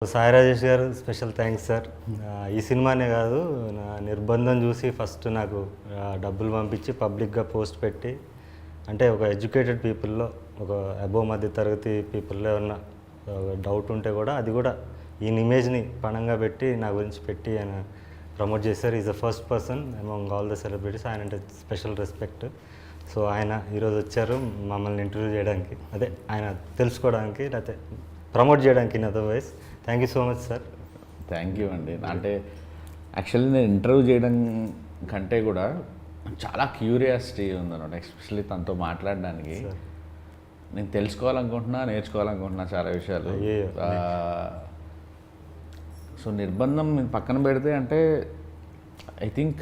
సాయి రాజేష్ గారు special thanks sir. ఈ సినిమానే కాదు, నా నిర్బంధం చూసి ఫస్ట్ నాకు డబ్బులు పంపించి పబ్లిక్గా పోస్ట్ పెట్టి, అంటే ఒక ఎడ్యుకేటెడ్ పీపుల్లో, ఒక అబోవ్ మధ్య తరగతి పీపుల్లో ఉన్న డౌట్ ఉంటే కూడా అది కూడా ఈయన ఇమేజ్ని పణంగా పెట్టి నా గురించి పెట్టి ఆయన ప్రమోట్ చేశారు. Is the first person among all the celebrities. ఆయన అంటే స్పెషల్ రెస్పెక్ట్. సో ఆయన ఈరోజు వచ్చారు మమ్మల్ని ఇంటర్వ్యూ చేయడానికి, అదే ఆయన తెలుసుకోవడానికి, లేకపోతే ప్రమోట్ చేయడానికి. In otherwise thank you so much sir. Thank you అండి. అంటే యాక్చువల్లీ నేను ఇంటర్వ్యూ చేయడం కంటే కూడా చాలా క్యూరియాసిటీ ఉందన్నమాట, ఎస్పెషల్లీ తనతో మాట్లాడడానికి. నేను తెలుసుకోవాలనుకుంటున్నా, నేర్చుకోవాలనుకుంటున్నా చాలా విషయాలు. సో నిర్బంధం పక్కన పెడితే అంటే ఐ థింక్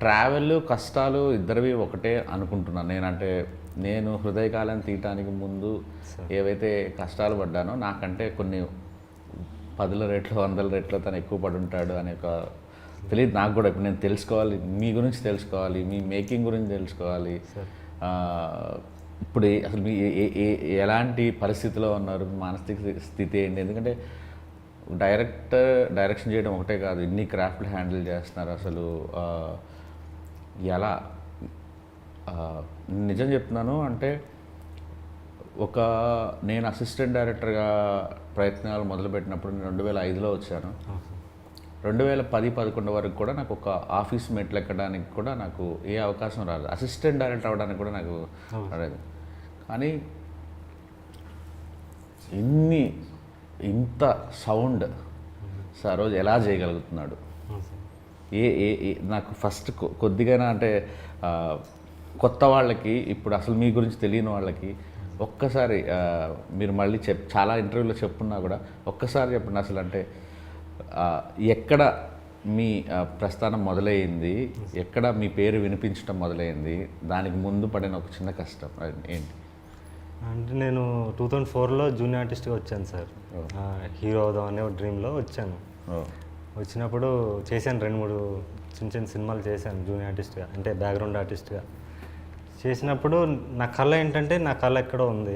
ట్రావెల్ కష్టాలు ఇద్దరివి ఒకటే అనుకుంటున్నాను నేనంటే. నేను హృదయకాలం తీయటానికి ముందు ఏవైతే కష్టాలు పడ్డానో, నాకంటే కొన్ని 10 రెట్లు 100 రెట్లు తను ఎక్కువ పడి ఉంటాడు అనే ఒక తెలియదు నాకు కూడా. ఇప్పుడు నేను తెలుసుకోవాలి, మీ గురించి తెలుసుకోవాలి, మీ మేకింగ్ గురించి తెలుసుకోవాలి. ఇప్పుడు అసలు మీ ఎలాంటి పరిస్థితిలో ఉన్నారు, మానసిక స్థితి ఏంటి? ఎందుకంటే డైరెక్షన్ చేయడం ఒకటే కాదు, ఇన్ని క్రాఫ్ట్లు హ్యాండిల్ చేస్తున్నారు. అసలు ఎలా నిజం చెప్తున్నాను అంటే, నేను అసిస్టెంట్ డైరెక్టర్గా ప్రయత్నాలు మొదలుపెట్టినప్పుడు నేను 2005లో వచ్చాను. 2010-11 వరకు కూడా నాకు ఒక ఆఫీస్ మెట్లు ఎక్కడానికి కూడా నాకు ఏ అవకాశం రాలేదు. అసిస్టెంట్ డైరెక్టర్ అవ్వడానికి కూడా నాకు రాలేదు. కానీ ఇంత సౌండ్ సరోజ్ ఎలా చేయగలుగుతున్నాడు? నాకు ఫస్ట్ కొద్దిగా అంటే కొత్త వాళ్ళకి, ఇప్పుడు అసలు మీ గురించి తెలియని వాళ్ళకి ఒక్కసారి మీరు మళ్ళీ చాలా ఇంటర్వ్యూలో చెప్పున్నా కూడా ఒక్కసారి చెప్పండి. అసలు అంటే ఎక్కడ మీ ప్రస్థానం మొదలైంది, ఎక్కడ మీ పేరు వినిపించడం మొదలైంది, దానికి ముందు పడిన ఒక చిన్న కష్టం ఏంటి? అంటే నేను 2004లో జూనియర్ ఆర్టిస్ట్గా వచ్చాను సార్. హీరో అవుదాం అనే ఒక డ్రీమ్లో వచ్చాను. వచ్చినప్పుడు చేశాను 2-3 చిన్న సినిమాలు చేశాను జూనియర్ ఆర్టిస్ట్గా, అంటే బ్యాక్గ్రౌండ్ ఆర్టిస్ట్గా. చేసినప్పుడు నా కళ ఏంటంటే, నా కళ ఎక్కడో ఉంది,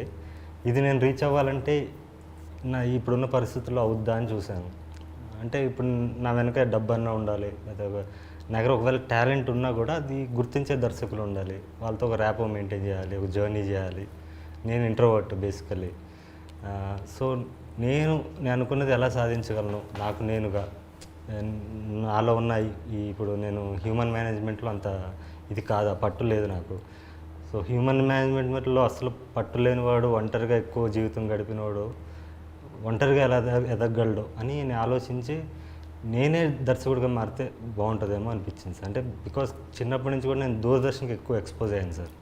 ఇది నేను రీచ్ అవ్వాలంటే నా ఇప్పుడున్న పరిస్థితుల్లో అవుద్దా అని చూశాను. అంటే ఇప్పుడు నా వెనక డబ్బన్నా ఉండాలి, లేదా నా దగ్గర ఒకవేళ టాలెంట్ ఉన్నా కూడా అది గుర్తించే దర్శకులు ఉండాలి, వాళ్ళతో ఒక ర్యాపో మెయింటైన్ చేయాలి, ఒక జర్నీ చేయాలి. నేను ఇంట్రోవర్ట్ బేసికలీ. సో నేను అనుకున్నది ఎలా సాధించగలను నాకు నేనుగా. నాలో ఉన్న ఇప్పుడు నేను హ్యూమన్ మేనేజ్మెంట్లో అంత ఇది కాదు, పట్టు లేదు నాకు. సో హ్యూమన్ మేనేజ్మెంట్లో అసలు పట్టు లేనివాడు, ఒంటరిగా ఎక్కువ జీవితం గడిపినవాడు ఒంటరిగా ఎలా ఎదగలడు అని నేను ఆలోచించి నేనే దర్శకుడిగా మారితే బాగుంటుందేమో అనిపించింది సార్. అంటే బికాస్ చిన్నప్పటి నుంచి కూడా నేను దూరదర్శన్కి ఎక్కువ ఎక్స్పోజ్ అయ్యాను సార్.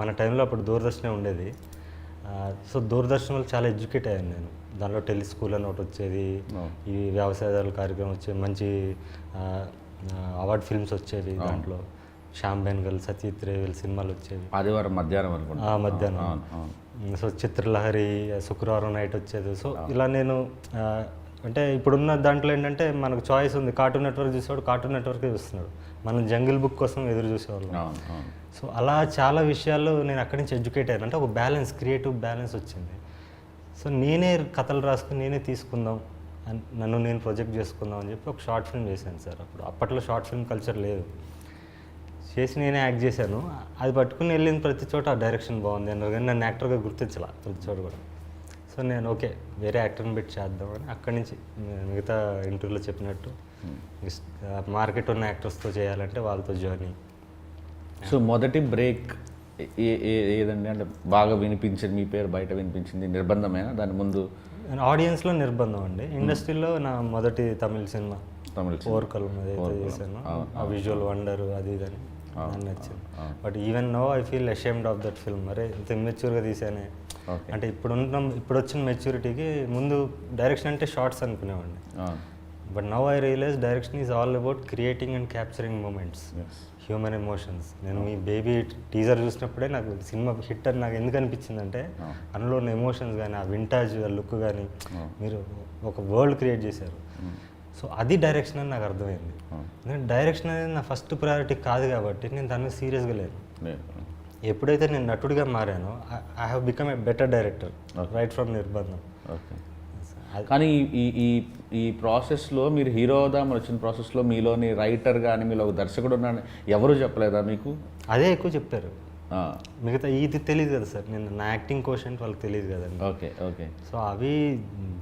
మన టైంలో అప్పుడు దూరదర్శనే ఉండేది. సో దూరదర్శన్ వల్ల చాలా ఎడ్యుకేట్ అయ్యాను నేను. దాంట్లో టెలిస్కూల్ అని ఒకటి వచ్చేది, ఈ వ్యవసాయదారుల కార్యక్రమం వచ్చేది, మంచి అవార్డ్ ఫిల్మ్స్ వచ్చేవి. దాంట్లో శ్యామ్ బెనగల్, సత్యజిత్ రే వీళ్ళ సినిమాలు వచ్చేవి. ఆదివారం మధ్యాహ్నం అనుకుంటా. మధ్యాహ్నం. సో చిత్రలహరి శుక్రవారం నైట్ వచ్చేది. సో ఇలా నేను అంటే ఇప్పుడున్న దాంట్లో ఏంటంటే మనకు చాయిస్ ఉంది. కార్టూన్ నెట్వర్క్ చూసేవాడు కార్టూన్ నెట్వర్కే చూస్తున్నాడు, మనం జంగిల్ బుక్ కోసం ఎదురు చూసేవాళ్ళం. సో అలా చాలా విషయాలు నేను అక్కడి నుంచి ఎడ్యుకేట్ అయ్యాను. అంటే ఒక బ్యాలెన్స్, క్రియేటివ్ బ్యాలెన్స్ వచ్చింది. సో నేనే కథలు రాసుకుని నేనే తీసుకుందాం, నన్ను నేను ప్రొజెక్ట్ చేసుకుందాం అని చెప్పి ఒక షార్ట్ ఫిల్మ్ చేశాను సార్. అప్పట్లో షార్ట్ ఫిల్మ్ కల్చర్ లేదు. చేసి నేనే యాక్ట్ చేశాను. అది పట్టుకుని వెళ్ళిన ప్రతి చోట ఆ డైరెక్షన్ బాగుంది అన్నారు, కానీ నన్ను యాక్టర్గా గుర్తించాల ప్రతి చోట కూడా. సో నేను ఓకే వేరే యాక్టర్ని పెట్టి చేద్దామని అక్కడి నుంచి మిగతా ఇంటర్వ్యూలో చెప్పినట్టు మార్కెట్ ఉన్న యాక్టర్స్తో చేయాలంటే వాళ్ళతో జర్నీ. సో మొదటి బ్రేక్ ఏదండి? అంటే బాగా వినిపించింది, మీ పేరు బయట వినిపించింది నిర్బంధమేనా? దాని ముందు ఆడియన్స్లో నిర్బంధం అండి. ఇండస్ట్రీలో నా మొదటి తమిళ సినిమా ఓర్కల్ ఏదైతే చేశాను, ఆ విజువల్ వండర్ అది ఇదని నాకు నచ్చింది. But even know I feel ashamed of that film. అరే ఇంత ఇమ్మెచ్యూర్గా తీసానే. అంటే ఇప్పుడు వచ్చిన మెచ్యూరిటీకి ముందు డైరెక్షన్ అంటే షార్ట్స్ అనుకునేవాడిని. But now I realise direction is all about creating and capturing moments, human emotions. నేను మీ బేబీ టీజర్ చూసినప్పుడే నాకు సినిమా హిట్ అని నాకు ఎందుకు అనిపించిందంటే, అందులో ఉన్న ఎమోషన్స్ కానీ, ఆ వింటాజ్ లుక్ కానీ, మీరు ఒక వరల్డ్ క్రియేట్ చేశారు. సో అది డైరెక్షన్ అని నాకు అర్థమైంది. ఎందుకంటే డైరెక్షన్ అనేది నా ఫస్ట్ ప్రయారిటీ కాదు కాబట్టి నేను దాని మీద సీరియస్గా లేను. ఎప్పుడైతే నేను నటుడిగా మారానో I have become a better director right from నిర్బంధం. కానీ ఈ ఈ ఈ ప్రాసెస్లో మీరు హీరో అవుదామని వచ్చిన ప్రాసెస్లో మీలోని రైటర్ కానీ మీలో ఒక దర్శకుడు ఉన్నాడని ఎవరు చెప్పలేదా మీకు? అదే ఎక్కువ చెప్పారు. ఆ, మిగతా ఇది తెలియదు కదా సార్, నేను నా యాక్టింగ్ క్వశ్చన్ వాళ్ళకి తెలియదు కదండి. ఓకే ఓకే సో అవి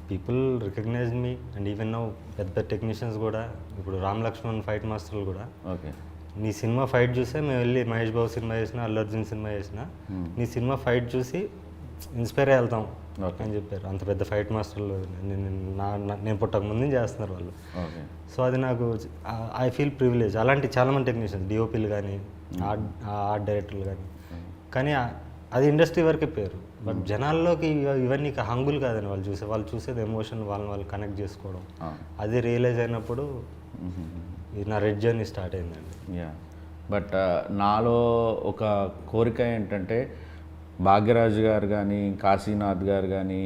people recognise me and even know పెద్ద పెద్ద టెక్నీషియన్స్ కూడా, ఇప్పుడు రామ్ లక్ష్మణ్ ఫైట్ మాస్టర్లు కూడా ఓకే నీ సినిమా ఫైట్ చూసే మేము వెళ్ళి మహేష్ బాబు సినిమా చేసినా అల్లు అర్జున్ సినిమా చేసినా నీ సినిమా ఫైట్ చూసి ఇన్స్పైర్ అయ్యి వెళ్తాం అని చెప్పారు. అంత పెద్ద ఫైట్ మాస్టర్లు నేను పుట్టక ముందు చేస్తున్నారు వాళ్ళు. ఓకే సో అది నాకు ఐ ఫీల్ ప్రివిలేజ్. అలాంటి చాలామంది టెక్నీషియన్స్, డిఓపీలు కానీ ఆర్ట్ డైరెక్టర్లు కానీ అది ఇండస్ట్రీ వరకే పేరు. బట్ జనాల్లోకి ఇవన్నీ హంగులు కాదని వాళ్ళు చూసేది ఎమోషన్, వాళ్ళు కనెక్ట్ చేసుకోవడం. అది రియలైజ్ అయినప్పుడు ఇది నా రెడ్ జర్నీ స్టార్ట్ అయిందండి. యా, బట్ నాలో ఒక కోరిక ఏంటంటే భాగ్యరాజు గారు కానీ, కాశీనాథ్ గారు కానీ,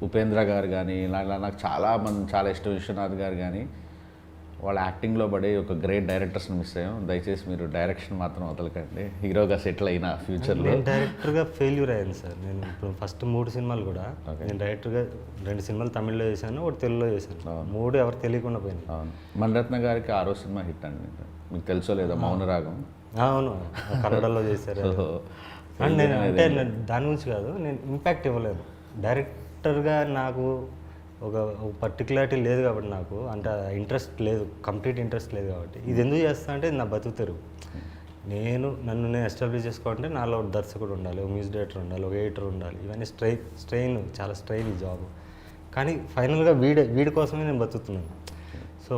ఉపేంద్ర గారు కానీ, ఇలా నాకు చాలా ఇష్టం, విశ్వనాథ్ గారు కానీ, వాళ్ళ యాక్టింగ్లో పడే ఒక గ్రేట్ డైరెక్టర్స్ని మిస్ అయ్యాం. దయచేసి మీరు డైరెక్షన్ మాత్రం వదలకండి. హీరోగా సెటిల్ అయినా ఫ్యూచర్లో. నేను డైరెక్టర్గా ఫెయిల్యూర్ అయ్యాను సార్. నేను ఇప్పుడు ఫస్ట్ 3 సినిమాలు కూడా నేను డైరెక్టర్గా 2 సినిమాలు తమిళ్లో చేశాను, 1 తెలుగులో చేశాను. 3 ఎవరు తెలియకుండా పోయింది. అవును, మణిరత్న గారికి 6వ సినిమా హిట్ అండి, మీకు తెలుసో లేదా, మౌనరాగం. అవును, కన్నడలో చేశారు. అండ్ నేను అంటే దాని గురించి కాదు, నేను ఇంపాక్ట్ ఇవ్వలేదు డైరెక్టర్గా. నాకు ఒక పర్టికులారిటీ లేదు కాబట్టి, నాకు అంటే ఇంట్రెస్ట్ లేదు, కంప్లీట్ ఇంట్రెస్ట్ లేదు కాబట్టి. ఇది ఎందుకు చేస్తా అంటే నా బతుకు తెరుగు. నన్ను నేను ఎస్టాబ్లిష్ చేసుకోవాలంటే నాలో ఒక దర్శకుడు ఉండాలి, ఒక మ్యూజిక్ డైరెక్టర్ ఉండాలి, ఒక ఎడిటర్ ఉండాలి. ఇవన్నీ చాలా స్ట్రెయిన్ ఈ జాబ్. కానీ ఫైనల్గా వీడి కోసమే నేను బతుకుతున్నాను. సో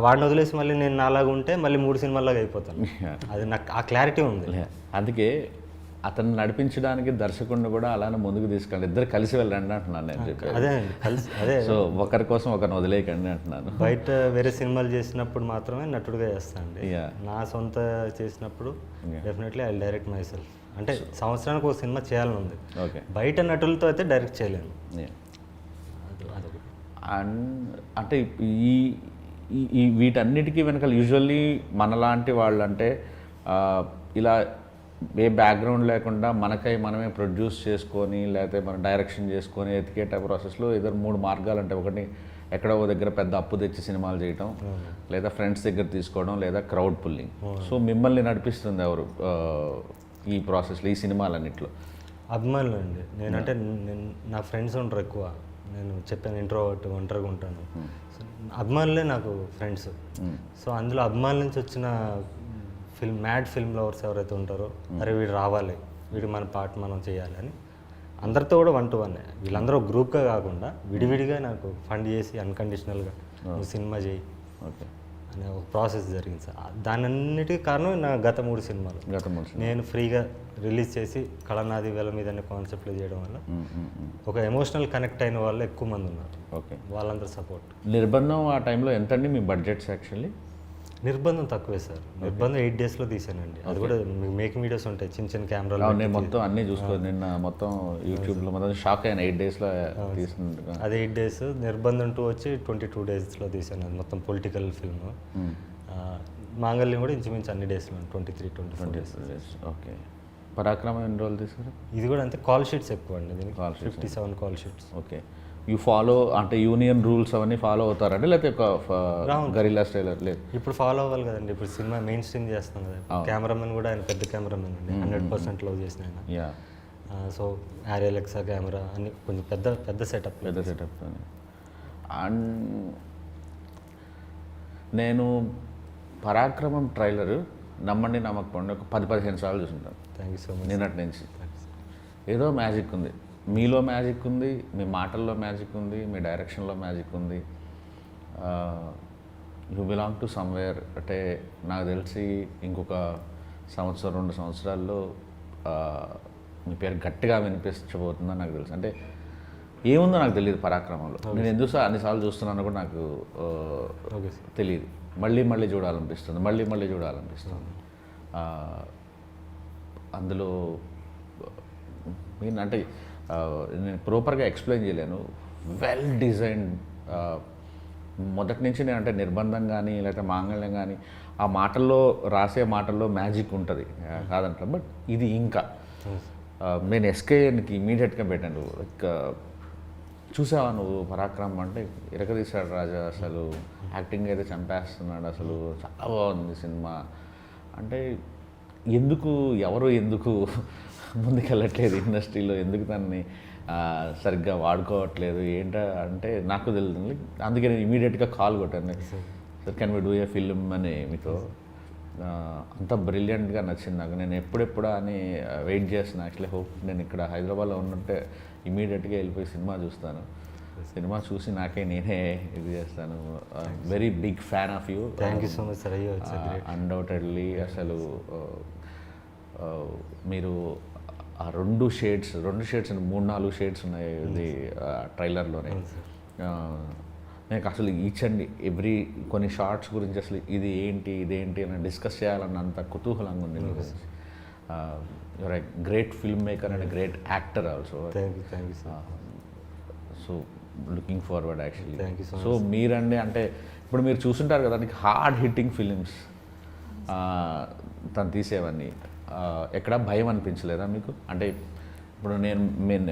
వాడిని వదిలేసి మళ్ళీ నేను నాలాగా ఉంటే మళ్ళీ 3 సినిమాలాగా అయిపోతాను. అది నాకు ఆ క్లారిటీ ఉంది. అందుకే అతన్ని నడిపించడానికి దర్శకుడిని కూడా అలానే ముందుకు తీసుకెళ్ళి ఇద్దరు కలిసి వెళ్ళండి అంటున్నాను నేను చెప్పాను. అదే సో ఒకరి కోసం ఒకరిని వదిలేయకండి అంటున్నాను. బయట వేరే సినిమాలు చేసినప్పుడు మాత్రమే నటుడుగా చేస్తానండి. నా సొంత చేసినప్పుడు definitely I direct my self. అంటే సంవత్సరానికి ఒక సినిమా చేయాలని ఉంది. ఓకే, బయట నటులతో అయితే డైరెక్ట్ చేయలేను. అండ్ అంటే ఈ వీటన్నిటికీ వెనకాల యూజువల్లీ మనలాంటి వాళ్ళు అంటే ఇలా ఏ బ్యాక్గ్రౌండ్ లేకుండా మనమే ప్రొడ్యూస్ చేసుకొని, లేకపోతే మనం డైరెక్షన్ చేసుకొని ఎతికేట ప్రాసెస్లో 3 మార్గాలు అంటే, ఒకటి ఎక్కడో దగ్గర పెద్ద అప్పు తెచ్చి సినిమాలు చేయటం, లేదా ఫ్రెండ్స్ దగ్గర తీసుకోవడం, లేదా క్రౌడ్ పుల్లింగ్. సో మిమ్మల్ని నడిపిస్తుంది ఎవరు ఈ ప్రాసెస్లో, ఈ సినిమాలన్నింటిలో? అభిమానులు అండి. నేనంటే నా ఫ్రెండ్స్ ఉంటారు ఎక్కువ. నేను చెప్పాను ఇంట్రోవర్ట్, ఒంటరిగా ఉంటాను. అభిమానులే నాకు ఫ్రెండ్స్. సో అందులో అభిమానుల నుంచి వచ్చిన మ్యాడ్ ఫిల్మ్ లవర్స్ ఎవరైతే ఉంటారో, అరే వీడు రావాలి, వీడు మన పార్ట్ మనం చేయాలి అని అందరితో కూడా 1 to 1. వీళ్ళందరూ గ్రూప్గా కాకుండా విడివిడిగా నాకు ఫండ్ చేసి అన్కండిషనల్గా నువ్వు సినిమా చేయి అనే ఒక ప్రాసెస్ జరిగింది సార్. దానన్నిటికీ కారణం నా గత 3 సినిమాలు. నేను ఫ్రీగా రిలీజ్ చేసి కళనాది వేల మీద అనే కాన్సెప్ట్లో చేయడం వల్ల ఒక ఎమోషనల్ కనెక్ట్ అయిన వాళ్ళు ఎక్కువ మంది ఉన్నారు. ఓకే, వాళ్ళందరూ సపోర్ట్. నిర్బంధం ఆ టైంలో ఎంతండి మీ బడ్జెట్స్? యాక్చువల్లీ నిర్బంధం తక్కువే సార్. నిర్బంధం 8 daysలో తీసానండి. అది కూడా మేకింగ్ వీడియోస్ ఉంటాయి, చిన్న కెమెరాలు. నేను మొత్తం అన్నీ చూసుకోవాలి, నిన్న మొత్తం యూట్యూబ్లో మొత్తం షాక్ అయిన 8 daysలో తీసినట్టుగా. అది 8 days. నిర్బంధం 2 వచ్చి 22 daysలో తీసాను. అది మొత్తం పొలిటికల్ ఫిల్మ్. మాంగళ్యం కూడా ఇంచుమించు అన్ని డేస్లో 23-24 days. ఓకే, పరాక్రమం ఎన్ని రోజులు తీసారు? ఇది కూడా అంతే, కాల్ షీట్స్ ఎక్కువ అండి దీనికి. 57 call sheets. Okay, you follow అంటే యూనియన్ రూల్స్ అవన్నీ ఫాలో అవుతారండి, లేకపోతే ఒక గరిల్లా స్టైలర్? లేదు, ఇప్పుడు ఫాలో అవ్వాలి కదండి. ఇప్పుడు సినిమా మెయిన్ స్ట్రీమ్ చేస్తాం కదా. కెమెరామెన్ కూడా ఆయన పెద్ద కెమెరామెన్ అండి, 100% లవ్ చేసిన ఆయన. సో ఆరియల్ ఎక్సా కెమెరా అన్ని కొంచెం పెద్ద సెటప్. అండ్ నేను పరాక్రమం ట్రైలర్ నమ్మండి నమ్మకపోండి ఒక 10-15 సార్లు చూసుంటాను. Thank you so much. నిన్నటి నుంచి ఏదో మ్యాజిక్ ఉంది, మీలో మ్యాజిక్ ఉంది, మీ మాటల్లో మ్యాజిక్ ఉంది, మీ డైరెక్షన్లో మ్యాజిక్ ఉంది. You belong to somewhere. అంటే నాకు తెలిసి ఇంకొక 1-2 సంవత్సరాల్లో మీ పేరు గట్టిగా వినిపించబోతుందని నాకు తెలుసు. అంటే ఏముందో నాకు తెలియదు పరాక్రమంలో. నేను ఎందుకు అన్నిసార్లు చూస్తున్నాను కూడా నాకు తెలియదు. మళ్ళీ చూడాలనిపిస్తుంది, మళ్ళీ చూడాలనిపిస్తుంది. అందులో అంటే నేను ప్రాపర్గా ఎక్స్ప్లెయిన్ చేయలేను. Well designed. మొదటి నుంచి నేను అంటే నిర్బంధం కానీ లేకపోతే మాంగళ్యం కానీ ఆ మాటల్లో రాసే మాటల్లో మ్యాజిక్ ఉంటుంది కాదంట. బట్ ఇది ఇంకా నేను ఎస్కేఎన్కి ఇమీడియట్గా పెట్టాను. లైక్ చూసావా నువ్వు పరాక్రమం అంటే ఇరకదీశాడు రాజా, అసలు యాక్టింగ్ అయితే చంపేస్తున్నాడు, అసలు చాలా బాగుంది సినిమా అంటే ఎవరు ఎందుకు ముందుకెళ్ళట్లేదు ఇండస్ట్రీలో, ఎందుకు దాన్ని సరిగ్గా వాడుకోవట్లేదు అంటే నాకు తెలియదు. అందుకే నేను ఇమీడియట్గా కాల్ కొట్టాను, sir can we do a film అని మీతో. అంత బ్రిలియంట్గా నచ్చింది నాకు. నేను ఎప్పుడెప్పుడా అని వెయిట్ చేస్తున్నాను. యాక్చువల్లీ హోప్ నేను ఇక్కడ హైదరాబాద్లో ఉన్నట్టే ఇమీడియట్గా వెళ్ళిపోయి సినిమా చూస్తాను. సినిమా చూసి నేనే ఇది చేస్తాను. Very big fan of you. Thank you so much sir. అయ్యో అన్డౌటెడ్లీ అసలు మీరు ఆ 2 షేడ్స్ 3-4 షేడ్స్ ఉన్నాయి ఇది ట్రైలర్లోనే. నాకు అసలు ఈచ్ అండ్ ఎవ్రీ కొన్ని షార్ట్స్ గురించి అసలు ఇదేంటి అని డిస్కస్ చేయాలన్నంత కుతూహలంగా ఉంది. Your a great film maker and great actor also. Thank you sir. So looking forward actually. Thank you so much. So మీరండి అంటే ఇప్పుడు మీరు చూసుంటారు కదా, నీకు హార్డ్ హిట్టింగ్ ఫిలిమ్స్ తను తీసేవన్నీ ఎక్కడ భయం అనిపించలేదా మీకు? అంటే ఇప్పుడు నేను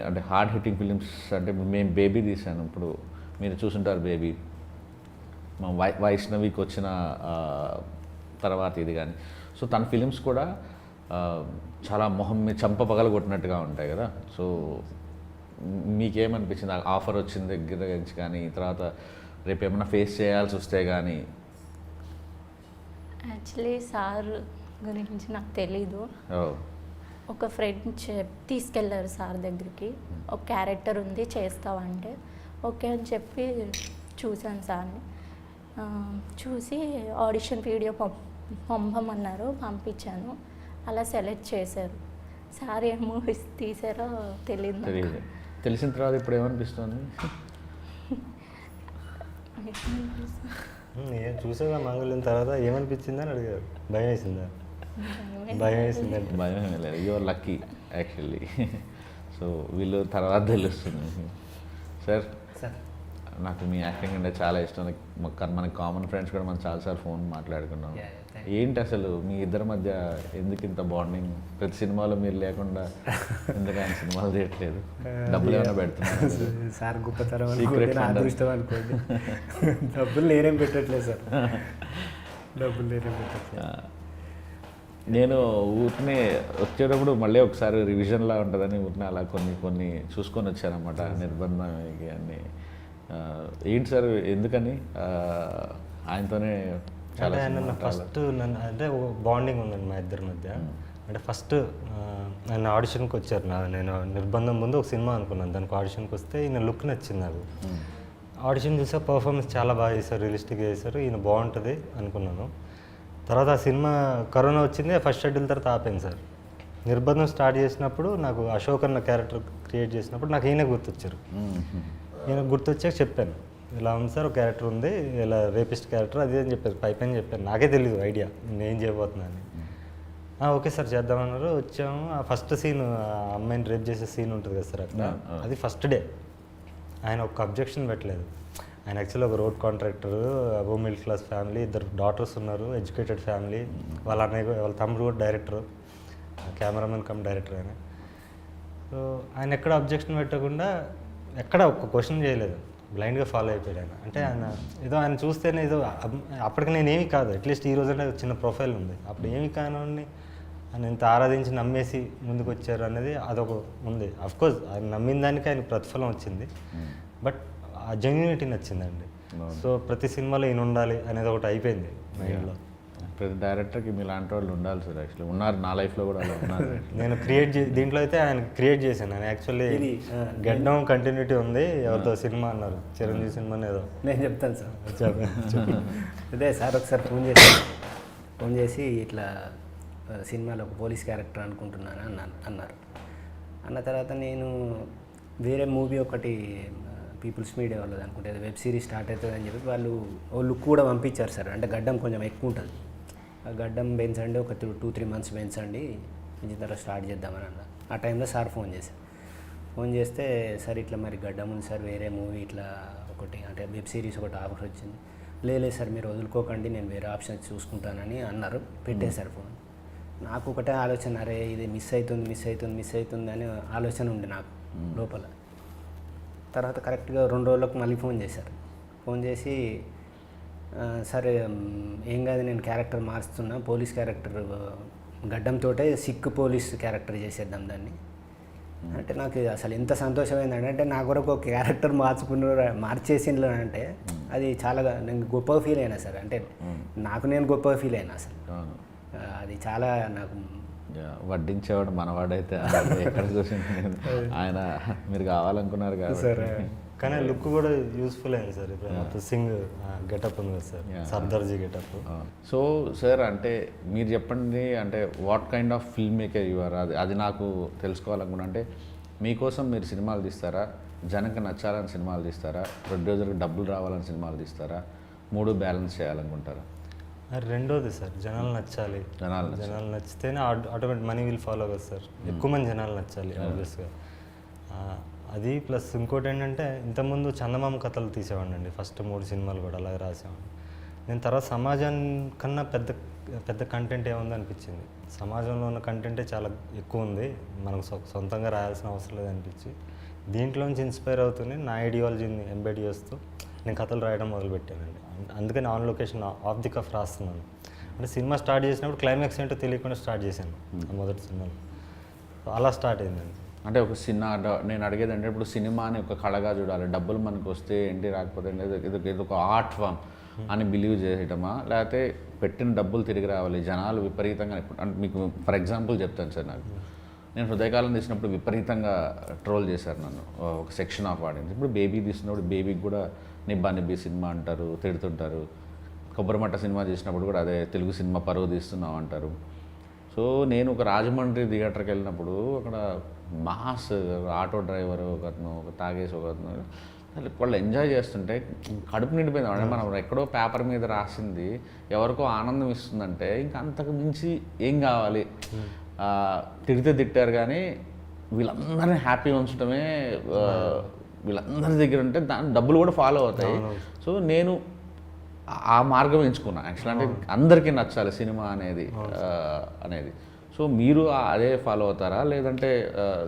అంటే హార్డ్ హిట్టింగ్ ఫిలిమ్స్ అంటే మేము బేబీ తీసాను, ఇప్పుడు మీరు చూసుంటారు బేబీ, మా వైష్ణవికి వచ్చిన తర్వాత ఇది కానీ. సో తన ఫిలిమ్స్ కూడా చాలా మొహం మీద చంప పగలగొట్టినట్టుగా ఉంటాయి కదా. సో మీకేమనిపించింది ఆఫర్ వచ్చిన దగ్గర నుంచి కానీ, తర్వాత రేపు ఏమైనా ఫేస్ చేయాల్సి వస్తే కానీ? యాక్చువల్లీ సార్ గురించి నాకు తెలీదు. ఒక ఫ్రెండ్ తీసుకెళ్ళారు సార్ దగ్గరికి, ఒక క్యారెక్టర్ ఉంది చేస్తావంటే ఓకే అని చెప్పి చూశాను సార్ని. చూసి ఆడిషన్ వీడియో పంపమన్నారు, పంపించాను. అలా సెలెక్ట్ చేశారు. సార్ ఏం మూవీస్ తీసారో తెలియదు. తెలిసిన తర్వాత ఇప్పుడు ఏమనిపిస్తుంది? చూసాగా మంగళం తర్వాత ఏమనిపించిందని అడిగారు. భయం వేసిందా? భయం వేసిందంటే భయం లేదు. Your lucky actually. సో వీళ్ళు తర్వాత తెలుస్తుంది. సార్ నాకు మీ యాక్టింగ్ అంటే చాలా ఇష్టం. మనకి కామన్ ఫ్రెండ్స్ కూడా మనం చాలాసార్లు ఫోన్ మాట్లాడుకున్నాం. ఏంటి అసలు మీ ఇద్దరి మధ్య ఎందుకు ఇంత బాండింగ్? ప్రతి సినిమాలో మీరు లేకుండా ఎందుకు ఆయన సినిమాలు తీయట్లేదు? డబ్బులు ఏమైనా పెడుతున్నారు? సార్ గొప్పతనం అనుకోండి, నా అదృష్టం అనుకోండి. డబ్బులు నేనేం పెట్టట్లేదు సార్, డబ్బులు నేనేం పెట్టట్లేదు. నేను ఊరినే వచ్చేటప్పుడు మళ్ళీ ఒకసారి రివిజన్లా ఉంటుందని ఊరినే అలా కొన్ని చూసుకొని వచ్చానమాట. నిర్బంధం అన్నీ ఏంటి సార్ ఎందుకని ఆయనతోనే చాలా ఫస్ట్ నన్ను అంటే బాండింగ్ ఉందండి మా ఇద్దరి మధ్య. అంటే ఫస్ట్ ఆయన ఆడిషన్కి వచ్చారు. నేను నిర్బంధం ముందు ఒక సినిమా అనుకున్నాను, దానికి ఆడిషన్కి వస్తే ఈయన లుక్ నచ్చింది నాకు. ఆడిషన్ చూసా పర్ఫార్మెన్స్ చాలా బాగా చేశారు, రియలిస్టిక్గా చేశారు, ఈయన బాగుంటుంది అనుకున్నాను. తర్వాత ఆ సినిమా కరోనా వచ్చింది, ఫస్ట్ షెడ్యూల్ తర్వాత ఆపాను సార్. నిర్బంధం స్టార్ట్ చేసినప్పుడు నాకు అశోక్ అన్న క్యారెక్టర్ క్రియేట్ చేసినప్పుడు నాకు ఈయన గుర్తొచ్చారు. ఈయన గుర్తొచ్చాక చెప్పాను, ఇలా ఉంది సార్ ఒక క్యారెక్టర్ ఉంది, ఇలా రేపిస్ట్ క్యారెక్టర్ అది అని చెప్పారు. పైపైన చెప్పాను, నాకే తెలీదు ఐడియా నేను ఏం చేయబోతున్నాను. ఓకే సార్ చేద్దామన్నారు. వచ్చాము. ఆ ఫస్ట్ సీన్ అమ్మాయిని రేప్ చేసే సీన్ ఉంటుంది కదా సార్ అక్కడ, అది ఫస్ట్ డే. ఆయన ఒక అబ్జెక్షన్ పెట్టలేదు. ఆయన యాక్చువల్లీ ఒక రోడ్ కాంట్రాక్టర్, అబో మిడిల్ క్లాస్ ఫ్యామిలీ, 2 డాటర్స్ ఉన్నారు, ఎడ్యుకేటెడ్ ఫ్యామిలీ. వాళ్ళ అన్నయ్య వాళ్ళ తమ్ముడు కూడా డైరెక్టర్, కెమెరామెన్ కమ్ డైరెక్టర్ ఆయన. సో ఆయన ఎక్కడ అబ్జెక్షన్ పెట్టకుండా ఎక్కడ ఒక్క క్వశ్చన్ చేయలేదు, బ్లైండ్గా ఫాలో అయిపోయాడు ఆయన. అంటే ఆయన చూస్తేనే ఏదో అప్పటికి నేనేమి కాదు, అట్లీస్ట్ ఈ రోజు అంటే చిన్న ప్రొఫైల్ ఉంది, అప్పుడు ఏమి కానివ్వండి ఆయన ఇంత ఆరాధించి నమ్మేసి ముందుకు వచ్చారు అనేది అదొక ఉంది. అఫ్కోర్స్ ఆయన నమ్మిన దానికి ఆయన ప్రతిఫలం వచ్చింది, బట్ ఆ జెన్యూనిటీ నచ్చిందండి. సో ప్రతి సినిమాలో ఈయన ఉండాలి అనేది ఒకటి అయిపోయింది మైండ్లో. ప్రతి డైరెక్టర్కి మీలాంటి వాళ్ళు ఉండాలి సార్. యాక్చువల్లీ ఉన్నారు, నా లైఫ్లో కూడా అలా ఉన్నారు. నేను దీంట్లో అయితే ఆయన క్రియేట్ చేశాను. నేను యాక్చువల్లీ గెడ్డం కంటిన్యూటీ ఉంది, ఎవరితో సినిమా అన్నారు, చిరంజీవి సినిమా ఏదో. నేను చెప్తాను సార్. చెప్పండి. అదే సార్ ఒకసారి ఫోన్ చేసి ఇట్లా సినిమాలో ఒక పోలీస్ క్యారెక్టర్ అనుకుంటున్నాను అన్నారు. అన్న తర్వాత నేను వేరే మూవీ ఒకటి పీపుల్స్ మీడియా వాళ్ళది అనుకుంటే అది వెబ్ సిరీస్ స్టార్ట్ అవుతుంది అని చెప్పి వాళ్ళు ఓ లుక్ కూడా పంపించారు సార్. అంటే గడ్డం కొంచెం ఎక్కువ ఉంటుంది, ఆ గడ్డం పెంచండి, ఒక 2-3 months పెంచండి, పెంచిన తర్వాత స్టార్ట్ చేద్దామని అన్నారు. ఆ టైంలో సార్ ఫోన్ చేస్తే సార్ ఇట్లా మరి గడ్డం ఉంది సార్, వేరే మూవీ ఇట్లా ఒకటి అంటే వెబ్ సిరీస్ ఒకటి ఆఫర్ వచ్చింది. లేదు సార్ మీరు వదులుకోకండి, నేను వేరే ఆప్షన్ చూసుకుంటానని అన్నారు. పెట్టేశారు ఫోన్. నాకు ఒకటే ఆలోచన, అరే ఇది మిస్ అవుతుంది అని ఆలోచన ఉంది నాకు లోపల. తర్వాత కరెక్ట్గా 2 రోజులకు మళ్ళీ ఫోన్ చేశారు. ఫోన్ చేసి సరే ఏం కాదు, నేను క్యారెక్టర్ మారుస్తున్నా, పోలీస్ క్యారెక్టర్ గడ్డంతో సిక్ పోలీస్ క్యారెక్టర్ చేసేద్దాం దాన్ని అంటే నాకు అసలు ఎంత సంతోషమైందంటే, అంటే నా కొరకు ఒక క్యారెక్టర్ మార్చేసిండ్రు అంటే అది చాలా నేను గొప్పగా ఫీల్ అయినా సార్. అంటే నాకు నేను గొప్పగా ఫీల్ అయినా అసలు. అది చాలా నాకు వడ్డించేవాడు మనవాడైతే ఎక్కడ చూసింది ఆయన, మీరు కావాలనుకున్నారు కదా సార్. కానీ లుక్ కూడా యూస్ఫుల్ అయింది సార్. ఇప్పుడు మొత్తం సింగ్ గెటప్ ఉంది కదా సార్, సర్దార్జీ గెటప్. సో సార్, అంటే మీరు చెప్పండి, అంటే what kind of film maker you are, అది నాకు తెలుసుకోవాలనుకున్నా. అంటే మీకోసం మీరు సినిమాలు తీస్తారా, జనంకి నచ్చాలని సినిమాలు తీస్తారా, ప్రొడ్యూసర్కి డబ్బులు రావాలని సినిమాలు తీస్తారా, మూడు బ్యాలెన్స్ చేయాలనుకుంటారా? రెండోది సార్, జనాలు నచ్చాలి. జనాలు నచ్చితేనే ఆటోమేటిక్ మనీ విల్ ఫాలో కదా సార్. ఎక్కువ మంది జనాలు నచ్చాలి ఆబ్వియస్గా. అది ప్లస్ ఇంకోటి ఏంటంటే, ఇంతకుముందు చందమామ కథలు తీసేవాడిని అండి. ఫస్ట్ 3 సినిమాలు కూడా అలాగే రాసేవాడిని. నేను తర్వాత సమాజానికన్నా పెద్ద పెద్ద కంటెంట్ ఏముంది అనిపించింది. సమాజంలో ఉన్న కంటెంటే చాలా ఎక్కువ ఉంది, మనకు సొంతంగా రాయాల్సిన అవసరం లేదు అనిపించి దీంట్లోంచి ఇన్స్పైర్ అవుతూనే నా ఐడియాలజీని ఎంబెడ్ చేస్తూ నేను కథలు రాయడం మొదలుపెట్టానండి. అందుకని on location off the cuff రాస్తున్నాను. అంటే సినిమా స్టార్ట్ చేసినప్పుడు క్లైమాక్స్ ఏంటో తెలియకుండా స్టార్ట్ చేశాను మొదటి సినిమాలో. అలా స్టార్ట్ అయిందండి. అంటే ఒక నేను అడిగేది అంటే, ఇప్పుడు సినిమాని ఒక కళగా చూడాలి, డబ్బులు మనకు వస్తే ఏంటి రాకపోతే ఇది ఒక ఆర్ట్ ఫామ్ అని బిలీవ్ చేయటమా, లేకపోతే పెట్టిన డబ్బులు తిరిగి రావాలి, జనాలు విపరీతంగా. అంటే మీకు ఫర్ ఎగ్జాంపుల్ చెప్తాను సార్, నేను హృదయకాలం తీసినప్పుడు విపరీతంగా ట్రోల్ చేశారు నన్ను ఒక సెక్షన్ ఆఫ్ ఆడియన్స్. ఇప్పుడు బేబీ తీసినప్పుడు బేబీకి కూడా నిబ్బా నిబ్బి సినిమా అంటారు, తిడుతుంటారు. కొబ్బరిమట్ట సినిమా చేసినప్పుడు కూడా అదే తెలుగు సినిమా పరువు తీస్తున్నాం అంటారు. సో నేను ఒక రాజమండ్రి థియేటర్కి వెళ్ళినప్పుడు అక్కడ మాస్ ఆటో డ్రైవర్ ఒకతను, ఒక తాగేసి ఒకతను, వాళ్ళు ఎంజాయ్ చేస్తుంటే కడుపు నిండిపోయింది. అంటే మనం ఎక్కడో పేపర్ మీద రాసింది ఎవరికో ఆనందం ఇస్తుందంటే ఇంకా అంతకు మించి ఏం కావాలి. తిడితే తిట్టారు కానీ వీళ్ళందరినీ హ్యాపీ ఉంచడమే వీళ్ళందరి దగ్గర ఉంటే దాని డబ్బులు కూడా ఫాలో అవుతాయి. సో నేను ఆ మార్గం ఎంచుకున్నా యాక్చువల్. అంటే అందరికీ నచ్చాలి సినిమా అనేది. సో మీరు అదే ఫాలో అవుతారా, లేదంటే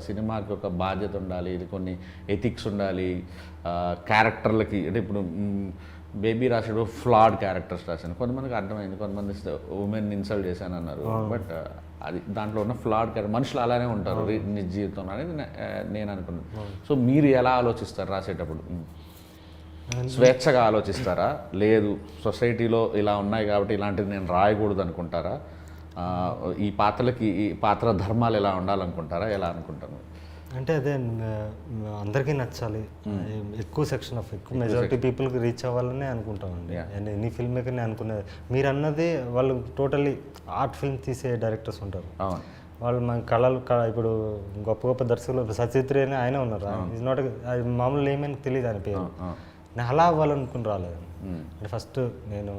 సినిమాకి ఒక బాధ్యత ఉండాలి, ఇది కొన్ని ఎథిక్స్ ఉండాలి, క్యారెక్టర్లకి? అంటే ఇప్పుడు బేబీ రాసాడు ఫ్లాడ్ క్యారెక్టర్స్ రాశాను, కొంతమందికి అర్థమైంది, కొంతమంది ఉమెన్ ఇన్సల్ట్ చేశాను అన్నారు. బట్ అది దాంట్లో ఉన్న ఫ్లాడ్ క్యారెక్టర్, మనుషులు అలానే ఉంటారు నిజ జీవితంలో అనేది నేను అనుకున్నాను. సో మీరు ఎలా ఆలోచిస్తారు రాసేటప్పుడు? స్వేచ్ఛగా ఆలోచిస్తారా, లేదు సొసైటీలో ఇలా ఉన్నాయి కాబట్టి ఇలాంటిది నేను రాయకూడదు అనుకుంటారా, ఈ పాత్రలకి ఈ పాత్ర ధర్మాలు ఎలా ఉండాలనుకుంటారా, ఎలా అనుకుంటాను? అంటే అదే అందరికీ నచ్చాలి, ఎక్కువ మెజారిటీ పీపుల్కి రీచ్ అవ్వాలని అనుకుంటామండి. ఎనీ ఫిల్మ్ మేకర్ని అనుకునేది. మీరు అన్నది వాళ్ళు టోటల్లీ ఆర్ట్ ఫిల్మ్ తీసే డైరెక్టర్స్ ఉంటారు, వాళ్ళు మన కళలు ఇప్పుడు గొప్ప గొప్ప దర్శకులు సచిత్రి అని ఆయన ఉన్నారు. ఈజ్ నాట్ మామూలు ఏమైనా తెలియదు ఆయన పేరు. నేను అలా అవ్వాలనుకుని రాలేదు. అంటే ఫస్ట్ నేను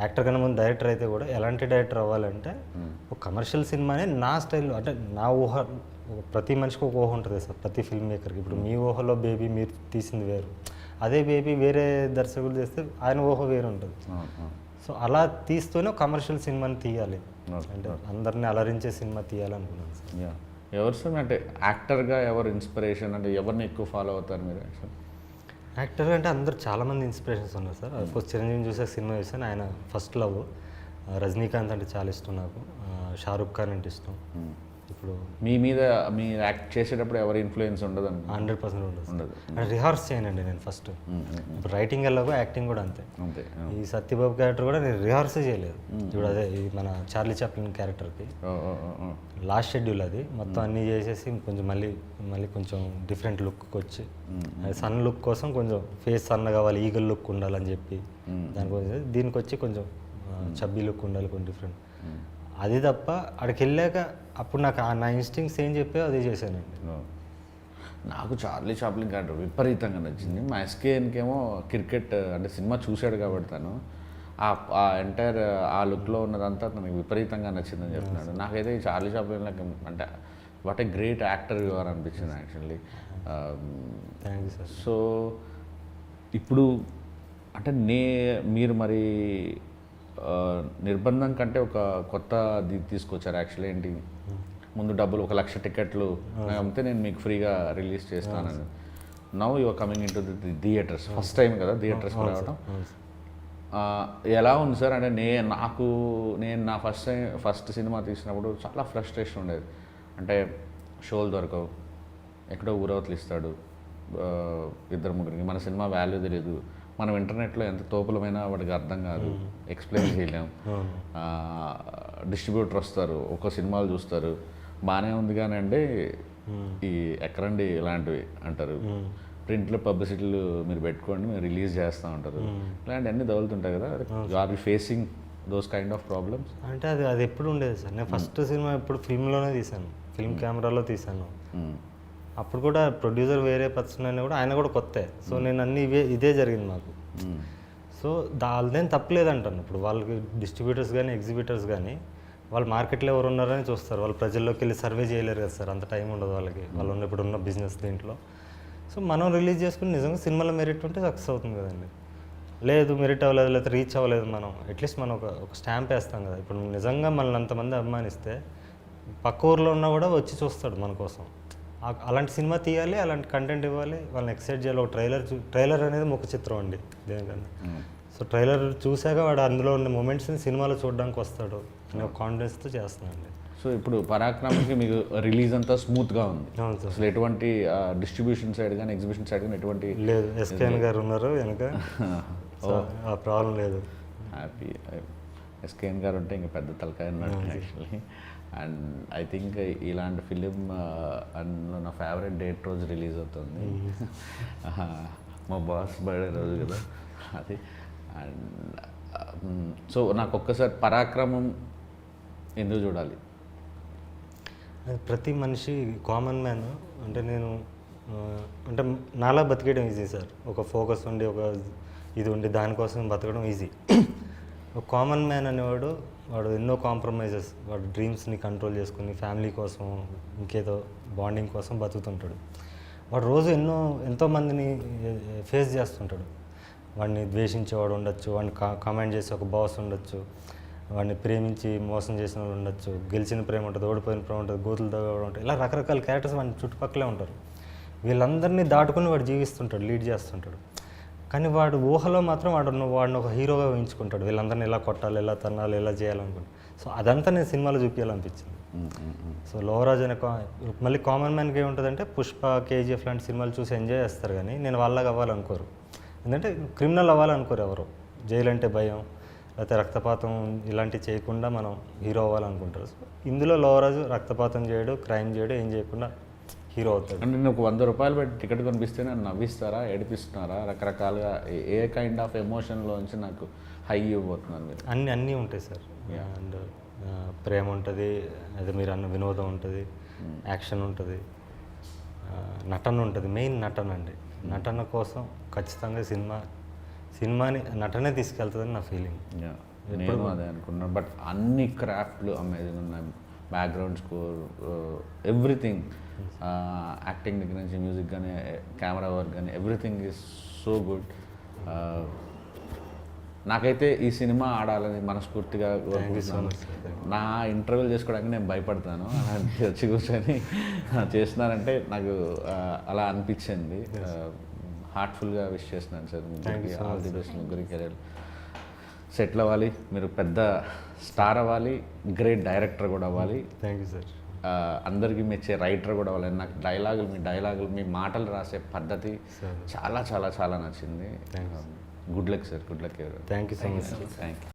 యాక్టర్ కన్నా ముందు డైరెక్టర్ అయితే కూడా ఎలాంటి డైరెక్టర్ అవ్వాలంటే ఒక కమర్షియల్ సినిమానే నా స్టైల్లో, అంటే నా ఊహ, ప్రతి మనిషికి ఒక ఊహ ఉంటుంది సార్, ప్రతి ఫిల్మ్ మేకర్కి. ఇప్పుడు మీ ఊహలో బేబీ మీరు తీసింది వేరు, అదే బేబీ వేరే దర్శకులు చేస్తే ఆయన ఊహ వేరు ఉంటుంది. సో అలా తీస్తూనే కమర్షియల్ సినిమాని తీయాలి, అంటే అందరినీ అలరించే సినిమా తీయాలనుకున్నాను సార్. ఎవరు సార్ అంటే యాక్టర్గా ఎవరు ఇన్స్పిరేషన్, అంటే ఎవరిని ఎక్కువ ఫాలో అవుతారు మీరు? యాక్టర్ అంటే అందరు చాలామంది ఇన్స్పిరేషన్స్ ఉన్నారు సార్. ఫస్ట్ చిరంజీవి చూసే సినిమా చూసాను, ఆయన ఫస్ట్ లవ్. రజనీకాంత్ అంటే చాలా ఇష్టం నాకు, షారుఖ్ ఖాన్ అంటే ఇష్టం. ఇప్పుడు మీ మీద మీరు యాక్ట్ చేసేటప్పుడు ఎవరి ఇన్ఫ్లుయెన్స్ ఉండదు? 100% ఉండదు. అంటే రిహార్స్ చేయనండి నేను ఫస్ట్. ఇప్పుడు రైటింగ్ ఎలాగో యాక్టింగ్ కూడా అంతే. ఈ సత్యబాబు క్యారెక్టర్ కూడా నేను రిహార్స్ చేయలేదు. ఇప్పుడు అదే ఈ మన చార్లీ చాప్లిన్ క్యారెక్టర్కి లాస్ట్ షెడ్యూల్ అది మొత్తం అన్నీ చేసేసి కొంచెం మళ్ళీ కొంచెం డిఫరెంట్ లుక్కి వచ్చి, సన్ లుక్ కోసం కొంచెం ఫేస్ సన్న కావాలి, ఈగల్ లుక్ ఉండాలని చెప్పి దానికోసం దీనికి వచ్చి కొంచెం చబ్బీ లుక్ ఉండాలి, కొంచెం డిఫరెంట్. అది తప్ప అక్కడికి వెళ్ళాక అప్పుడు నాకు నా ఇన్స్టింక్ట్స్ ఏం చెప్పాయో అదే చేశానండి. నాకు చార్లీ చాప్లిన్ క్యారెక్టర్ విపరీతంగా నచ్చింది. మా ఎస్కేఎన్కేమో క్రికెట్ అంటే సినిమా చూశాడు కాబట్టి తను ఆ ఎంటైర్ ఆ లుక్లో ఉన్నదంతా తనకు విపరీతంగా నచ్చిందని చెప్తున్నాడు. నాకైతే ఈ చార్లీ చాప్లిన్ అంటే what a great actor your అనిపించింది actually. Thank you sir. So ఇప్పుడు అంటే మీరు మరి నిర్బంధం కంటే ఒక కొత్త తీసుకొచ్చారు యాక్చువల్లీ. ఏంటి, ముందు డబ్బులు 1,00,000 టికెట్లు అమ్మితే నేను మీకు ఫ్రీగా రిలీజ్ చేస్తానని. Now your coming in to the theatres first time కదా థియేటర్స్కి రావడం. అవును సార్. ఎలా ఉంది సార్ అంటే నేను నా ఫస్ట్ సినిమా తీసినప్పుడు చాలా ఫ్రస్ట్రేషన్ ఉండేది. అంటే షోలు దొరకవు, ఎక్కడో ఊరవతలు ఇస్తాడు ఇద్దరు ముగ్గురికి, మన సినిమా వాల్యూ తెలియదు, మనం ఇంటర్నెట్లో ఎంత తోపులమైనా వాడికి అర్థం కాదు, ఎక్స్ప్లెయిన్ చేయలేం. డిస్ట్రిబ్యూటర్ వస్తారు, ఒక్క సినిమాలు చూస్తారు, బాగానే ఉంది కానీ అండి ఈ ఎక్కడండి ఇలాంటివి అంటారు, ప్రింట్లో పబ్లిసిటీలు మీరు పెట్టుకోండి మేము రిలీజ్ చేస్తూ ఉంటారు, ఇలాంటివన్నీ తగులుతుంటాయి కదా. Are you facing those kind of problems? అంటే అది ఎప్పుడు ఉండేది సార్. నేను ఫస్ట్ సినిమా ఎప్పుడు ఫిల్మ్లోనే తీశాను, ఫిల్మ్ కెమెరాలో తీశాను. అప్పుడు కూడా ప్రొడ్యూసర్ వేరే పర్సన్ అయినా కూడా ఆయన కూడా కొత్తే. సో నేను అన్ని ఇదే జరిగింది మాకు. సో దానిదేం తప్పలేదంటాను. ఇప్పుడు వాళ్ళకి డిస్ట్రిబ్యూటర్స్ కానీ ఎగ్జిబిటర్స్ కానీ వాళ్ళు మార్కెట్లో ఎవరు ఉన్నారని చూస్తారు, వాళ్ళు ప్రజల్లోకి వెళ్ళి సర్వే చేయలేరు కదా సార్, అంత టైం ఉండదు వాళ్ళకి, వాళ్ళు ఇప్పుడు ఉన్న బిజినెస్ దీంట్లో. సో మనం రిలీజ్ చేసుకుని నిజంగా సినిమాలో మెరిట్ ఉంటే సక్సెస్ అవుతుంది కదండి. లేదు మెరిట్ అవ్వలేదు, లేకపోతే రీచ్ అవ్వలేదు, మనం అట్లీస్ట్ మనం ఒక స్టాంప్ వేస్తాం కదా. ఇప్పుడు నిజంగా మనల్ని అంతమంది అభిమానిస్తే పక్క ఊర్లో ఉన్నా కూడా వచ్చి చూస్తాడు మన కోసం. అలాంటి సినిమా తీయాలి, అలాంటి కంటెంట్ ఇవ్వాలి, వాళ్ళని ఎక్సైట్ చేయాలి. ఒక ట్రైలర్ అనేది ముఖ చిత్రం అండి దేనికన్నా. సో ట్రైలర్ చూశాక వాడు అందులో ఉన్న మూమెంట్స్ని సినిమాలో చూడడానికి వస్తాడు అనే ఒక కాన్ఫిడెన్స్తో చేస్తున్నానండి. సో ఇప్పుడు పరాక్రమకి మీకు రిలీజ్ అంతా స్మూత్గా ఉంది? అవును సార్. అసలు ఎటువంటి డిస్ట్రిబ్యూషన్ సైడ్ కానీ ఎగ్జిబిషన్ సైడ్ కానీ ఎటువంటి లేదు, ఎస్కేఎన్ గారు ఉన్నారు వెనక, ఆ ప్రాబ్లం లేదు. హ్యాపీ. ఎస్కేఎన్ గారు ఉంటే ఇంకా పెద్ద తలకాయ అన్నట్టు యాక్చువల్లీ. అండ్ ఐ థింక్ ఇలాంటి ఫిలిం అందులో నా ఫేవరెట్ డేట్ రోజు రిలీజ్ అవుతుంది, మా బాస్ బర్త్డే రోజు కదా అది. అండ్ సో నాకు ఒక్కసారి పరాక్రమం ఎందుకు చూడాలి? ప్రతి మనిషి కామన్ మ్యాన్ అంటే నేను అంటే నాలా బతికేయడం ఈజీ సార్. ఒక ఫోకస్ ఉండి ఒక ఇది ఉండి దానికోసం బతకడం ఈజీ. ఒక కామన్ మ్యాన్ అనేవాడు వాడు ఎన్నో కాంప్రమైజెస్, వాడు డ్రీమ్స్ని కంట్రోల్ చేసుకుని ఫ్యామిలీ కోసం ఇంకేదో బాండింగ్ కోసం బతుకుతుంటాడు. వాడు రోజు ఎంతోమందిని ఫేస్ చేస్తుంటాడు. వాడిని ద్వేషించేవాడు ఉండొచ్చు, వాడిని కామెంట్ చేసి ఒక బాస్ ఉండొచ్చు, వాడిని ప్రేమించి మోసం చేసిన వాళ్ళు ఉండొచ్చు, గెలిచిన ప్రేమ ఉంటుంది, ఓడిపోయిన ప్రేమ ఉంటుంది, గోతులు తగ్గడం ఉంటుంది, ఇలా రకరకాల క్యారెక్టర్స్ వాడి చుట్టుపక్కలే ఉంటారు. వీళ్ళందరినీ దాటుకుని వాడు జీవిస్తుంటాడు, లీడ్ చేస్తుంటాడు. కానీ వాడు ఊహలో మాత్రం వాడిని ఒక హీరోగా ఊహించుకుంటాడు, వీళ్ళందరినీ ఎలా కొట్టాలి, ఎలా తన్నాలి, ఎలా చేయాలనుకుంటాడు. సో అదంతా నేను సినిమాలో చూపించాలనిపించింది. సో లోవరాజ్ అనే మళ్ళీ కామన్ మ్యాన్కి ఏముంటుందంటే పుష్ప, కేజీఎఫ్ లాంటి సినిమాలు చూసి ఎంజాయ్ చేస్తారు, కానీ నేను వాళ్ళగా అవ్వాలనుకోరు. ఎందుకంటే క్రిమినల్ అవ్వాలనుకోరు ఎవరు. జైలు అంటే భయం, లేకపోతే రక్తపాతం ఇలాంటివి చేయకుండా మనం హీరో అవ్వాలనుకుంటారు. సో ఇందులో లోవరాజు రక్తపాతం చేయడు, క్రైమ్ చేయడు, ఏం చేయకుండా హీరో అవుతాడు. అంటే నేను ఒక 100 రూపాయలు పెట్టి టికెట్ కొనిపిస్తే నన్ను నవ్విస్తారా, ఏడిపిస్తున్నారా, రకరకాలుగా ఏ కైండ్ ఆఫ్ ఎమోషన్లోంచి నాకు హై ఇవ్వబోతున్నాను మీరు? అన్నీ ఉంటాయి సార్. అండ్ ప్రేమ ఉంటుంది, అదే మీరు అన్న వినోదం ఉంటుంది, యాక్షన్ ఉంటుంది, నటన ఉంటుంది. మెయిన్ నటన అండి. నటన కోసం ఖచ్చితంగా సినిమాని నటనే తీసుకెళ్తుందని నా ఫీలింగ్. నేను అదే అనుకున్నాను. బట్ అన్ని క్రాఫ్ట్లు అమేజింగ్ ఉన్నాయి, బ్యాక్గ్రౌండ్ స్కోర్, ఎవ్రీథింగ్, యాక్టింగ్ దగ్గర నుంచి మ్యూజిక్ కానీ కెమెరా వర్క్ కానీ ఎవ్రీథింగ్ ఈజ్ సో గుడ్. నాకైతే ఈ సినిమా ఆడాలని మనస్ఫూర్తిగా నా ఇంటర్వ్యూలు చేసుకోవడానికి నేను భయపడతాను, అలాంటి వచ్చి కూర్చొని చేస్తున్నారంటే నాకు అలా అనిపించింది. హార్ట్ఫుల్గా విష్ చేస్తున్నాను సార్ ముగ్గురికి, ఆల్ ది బెస్ట్. ముగ్గురికి కెరీర్ సెటిల్ అవ్వాలి, మీరు పెద్ద స్టార్ అవ్వాలి, గ్రేట్ డైరెక్టర్ కూడా అవ్వాలి. Thank you sir. అందరికీ మెచ్చే రైటర్ కూడా అవ్వాలి. నాకు డైలాగులు మీ మాటలు రాసే పద్ధతి చాలా చాలా చాలా నచ్చింది. Good luck sir, good luck. Thank you so much. Thank you.